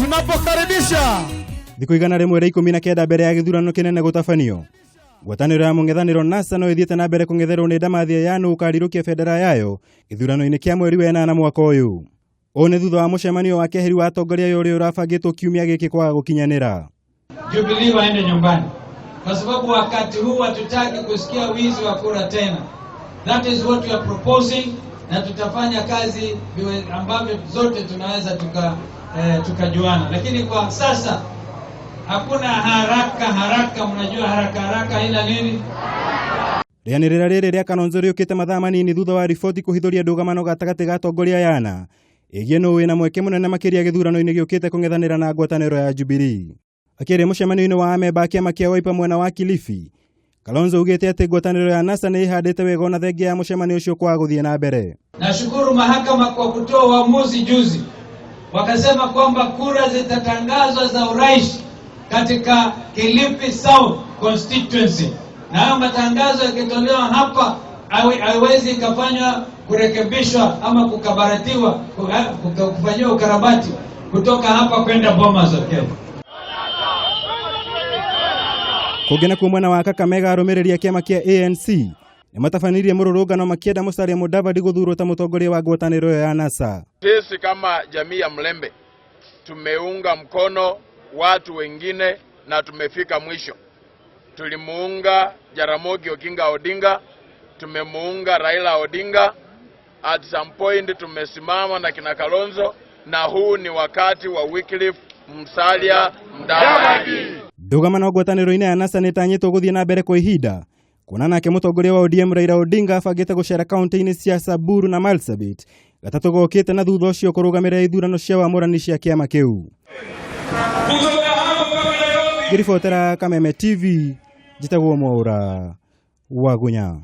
tunapokaribisha thikũ igana rĩmwe rĩa 19 mbere ya gĩthurano kĩnene gũtabanio. Ngwatanĩro ya mũng'ethanĩro NASA no ĩthiĩte na mbere kũng'etherwo nĩ Ndamathia ya nũ ũkarirũkia bendera yayo gĩthurano-inĩ kĩa mweri wa 8 mwaka ũyũ. Ũũ nĩ thutha wa mũcemanio wa keheri wa atongoria ũrĩa ũrabangĩtwo kiumia gĩkĩ kwaga gũkinyanĩra. Jubilee waende nyumbani, kwa sababu wakati huu hatutaki kusikia wizi wa kura tena. That is what we are proposing, na tutafanya kazi ambavyo zote tunaweza tukajuana, lakini kwa sasa hakuna haraka. Mnajua haraka ila nini? Rĩanĩrĩra rĩrĩ rĩa Kalonzo rĩũkĩte mathaa manini thutha wa riboti kũhithũria ndũgamano gatagatĩ ga atongoria yana ĩgiĩ nũ wĩna mweke mũnene makĩria gĩthurano-inĩ gĩũkĩte kũng'ethanĩra na ngwatanĩro ya Jubilee. Akĩaria mũcemanio-inĩ wa amemba a kĩama kĩa Wiper mwena wa Kilifi, Kalonzo ugĩte atĩ ngwatanĩro ya NASA nĩ ĩhandĩte wega ona thengia ya mũcemanio ũcio kwaga gũthiĩ na mbere. Nashukuru mahakama kwa kutoa uamuzi juzi, wakasema kwamba kura zitatangazwa za urais katika Kilifi South constituency, na hayo matangazo yakitolewa hapa haiwezi ikafanywa kurekebishwa ama kukabaratiwa kufanywa ukarabati kutoka hapa kwenda Bomas of Kenya. Kũngena kwa mwena wa Kakamega arũmĩrĩri a kĩama kĩa ANC nĩ matabanirie mũrũrũngano makĩenda Musalia Mudavadi gũthurwo ta mũtongoria wa ngwatanĩro ya NASA. Sisi kama jamii ya Mlembe tumeunga mkono watu wengine na tumefika mwisho. Tulimuunga Jaramogi Oginga Odinga, tumemuunga Raila Odinga, at some point tumesimama na kina Kalonzo, na huu ni wakati wa Wycliffe Musalia Mudavadi. Ndũgamano ngwatanĩro-inĩ ya NASA nĩ ĩtanyĩtwo gũthiĩ na mbere kwa ihinda, kuona nake mũtongoria wa ODM Raila Odinga abangĩte gũcera kaunti-inĩ cia Samburu na Marsabit gatatũ gokĩte na thutha ũcio kũrũgamĩrĩra ithurano cia wamũrani cia kĩama kĩu. Ngĩribotera Kameme TV, njĩtagwo Mwaũra wa Gunya.